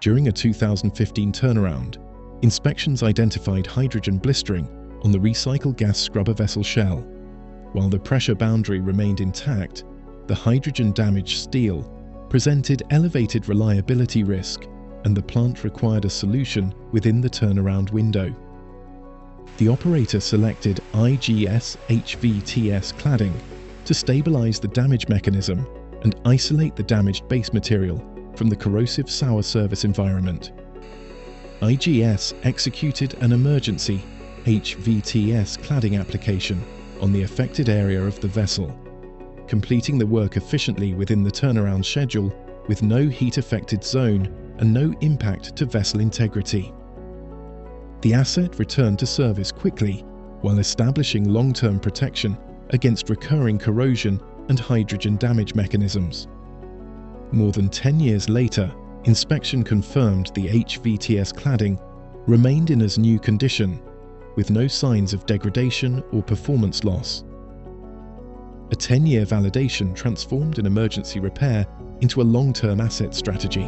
During a 2015 turnaround, inspections identified hydrogen blistering on the recycled gas scrubber vessel shell. While the pressure boundary remained intact, the hydrogen-damaged steel presented elevated reliability risk, and the plant required a solution within the turnaround window. The operator selected IGS HVTS cladding to stabilize the damage mechanism and isolate the damaged base material from the corrosive sour service environment. IGS executed an emergency HVTS cladding application on the affected area of the vessel, completing the work efficiently within the turnaround schedule with no heat-affected zone and no impact to vessel integrity. The asset returned to service quickly while establishing long-term protection against recurring corrosion and hydrogen damage mechanisms. More than 10 years later, inspection confirmed the HVTS cladding remained in as new condition, with no signs of degradation or performance loss. A 10-year validation transformed an emergency repair into a long-term asset strategy.